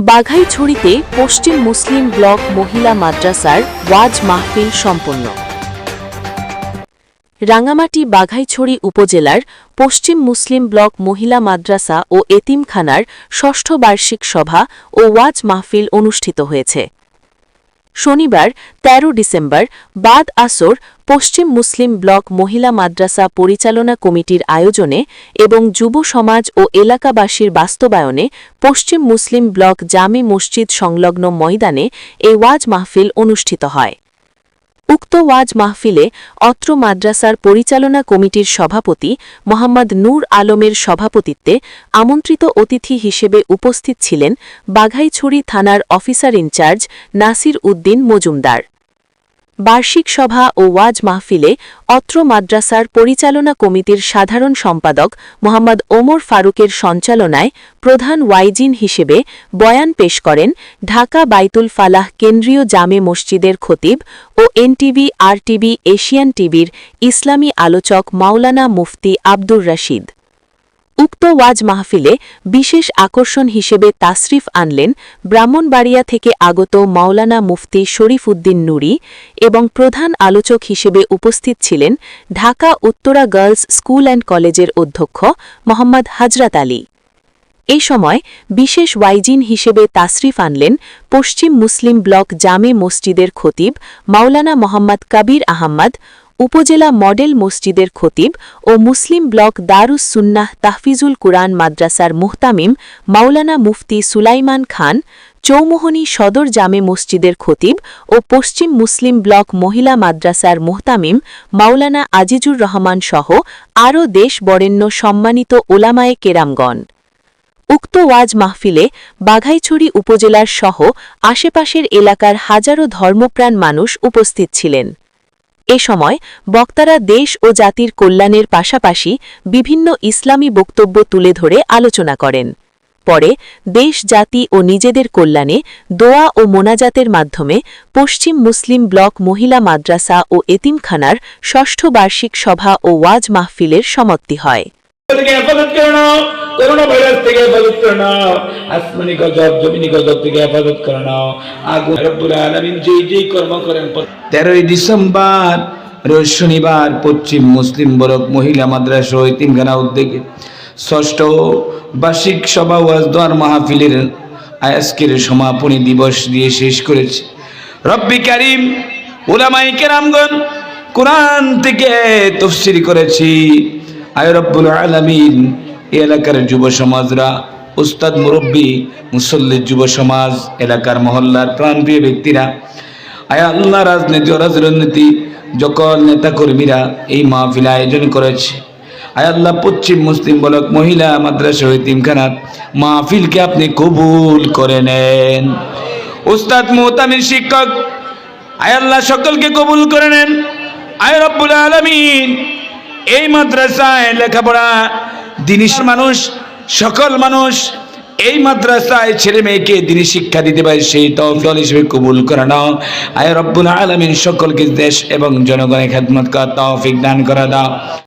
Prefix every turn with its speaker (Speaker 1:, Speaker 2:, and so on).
Speaker 1: বাঘাইছড়িতে পশ্চিম মুসলিম block মহিলা মাদ্রাসার ওয়াজ মাহফিল সম্পন্ন। রাঙামাটি বাঘাইছড়ি উপজেলার পশ্চিম মুসলিম ব্লক মহিলা মাদ্রাসা ও এতিমখানার ষষ্ঠ বার্ষিক সভা ও ওয়াজ মাহফিল অনুষ্ঠিত হয়েছে। শনিবার ১৩ ডিসেম্বর বাদ আসর পশ্চিম মুসলিম ব্লক মহিলা মাদ্রাসা পরিচালনা কমিটির আয়োজনে এবং যুব সমাজ ও এলাকাবাসীর বাস্তবায়নে পশ্চিম মুসলিম ব্লক জামে মসজিদ সংলগ্ন ময়দানে এই ওয়াজ মাহফিল অনুষ্ঠিত হয়। উক্ত ওয়াজ মাহফিলে অত্র মাদ্রাসার পরিচালনা কমিটির সভাপতি মোহাম্মদ নূর আলমের সভাপতিত্বে আমন্ত্রিত অতিথি হিসেবে উপস্থিত ছিলেন বাঘাইছড়ি থানার অফিসার ইনচার্জ নাসির উদ্দিন মজুমদার। বার্ষিক সভা ও ওয়াজ মাহফিলে অত্র মাদ্রাসার পরিচালনা কমিটির সাধারণ সম্পাদক মোহাম্মদ ওমর ফারুকের সঞ্চালনায় প্রধান ওয়াইজিন হিসেবে বয়ান পেশ করেন ঢাকা বাইতুল ফালাহ কেন্দ্রীয় জামে মসজিদের খতিব ও এনটিভি আরটিভি এশিয়ান টিভির ইসলামী আলোচক মাওলানা মুফতি আব্দুর রশিদ। উক্ত ওয়াজ মাহফিলে বিশেষ আকর্ষণ হিসেবে তাশরিফ আনলেন ব্রাহ্মণবাড়িয়া থেকে আগত মাওলানা মুফতি শরীফ উদ্দিন নুরি এবং প্রধান আলোচক হিসেবে উপস্থিত ছিলেন Dhaka Uttara girls school and কলেজের অধ্যক্ষ মোহাম্মদ হজরত আলী। এই সময় বিশেষ ওয়াইজিন হিসেবে তাশরিফ আনলেন পশ্চিম মুসলিম ব্লক জামে মসজিদের খতিব মাওলানা মোহাম্মদ কবির আহমদ, উপজেলা মডেল মসজিদের খতিব ও মুসলিম ব্লক দারুস সুন্নাহ তাহফিজুল কুরআন মাদ্রাসার মুহতামিম মাওলানা মুফতি সুলাইমান খান, চৌমোহনী সদর জামে মসজিদের খতিব ও পশ্চিম মুসলিম ব্লক মহিলা মাদ্রাসার মুহতামিম মাওলানা আজিজুর রহমান সহ আরও দেশ বরেণ্য সম্মানিত ওলামায়ে কেরামগণ। উক্ত ওয়াজ মাহফিলে বাঘাইছড়ি উপজেলার সহ আশেপাশের এলাকার হাজারো ধর্মপ্রাণ মানুষ উপস্থিত ছিলেন। এ সময় বক্তারা দেশ ও জাতির কল্যাণের পাশাপাশি বিভিন্ন ইসলামী বক্তব্য তুলে ধরে আলোচনা করেন। পরে দেশ জাতি ও নিজেদের কল্যাণে দোয়া ও মোনাজাতের মাধ্যমে পশ্চিম মুসলিম ব্লক মহিলা মাদ্রাসা ও এতিমখানার ষষ্ঠ বার্ষিক সভা ও ওয়াজ মাহফিলের সমাপ্তি হয়।
Speaker 2: করোনা ভাইরাস থেকে হেফাজত করে নাও, আসমানি গজব জমিনি গজব থেকে হেফাজত করে নাও। আগুন রব্বুল আলামিন যেই কর্ম করেন। 13 ডিসেম্বর রোজ শনিবার পশ্চিম মুসলিম ব্লক মহিলা মাদ্রাসা ও এতিমখানা উদ্যোগে ষষ্ঠ বার্ষিক সভা ওয়াজ দোয়ার মাহফিলের আজকের সমাপনী দিবস দিয়ে শেষ করেছে। রব্বি কারীম উলামায়ে কেরামগণ কোরআন থেকে তাফসীর করেছি। আয় রব্বুল আলামিন এলাকার যুব সমাজরা, উস্তাদ মুরব্বী, মুসল্লি যুব সমাজ, এলাকার মহল্লার প্রাণপ্রিয় ব্যক্তিরা, আয় আল্লাহ রাজনীতি ও রাজনীতি সকল নেতাকর্মীরা এই মাহফিল আয়োজন করেছে। আয় আল্লাহ পশ্চিম মুসলিম ব্লক মহিলা মাদ্রাসা ও এতিমখানার মাহফিলকে আপনি কবুল করে নেন। উস্তাদ মুহতামিম শিক্ষক আয় আল্লাহ সকলকে কবুল করে নেন। আয় রব্বুল আলামিন এই মাদ্রাসায় লেখাপড়া দিনী মানুষ, সকল মানুষ এই মাদ্রাসায় ছেলে মেয়েকে দিনী শিক্ষা দিতে পারে সেই তৌফিক হিসেবে কবুল করে নাও। আয় রব্বুল আলামিন সকলকে দেশ এবং জনগণের খেদমত করার তৌফিক দান করে দাও।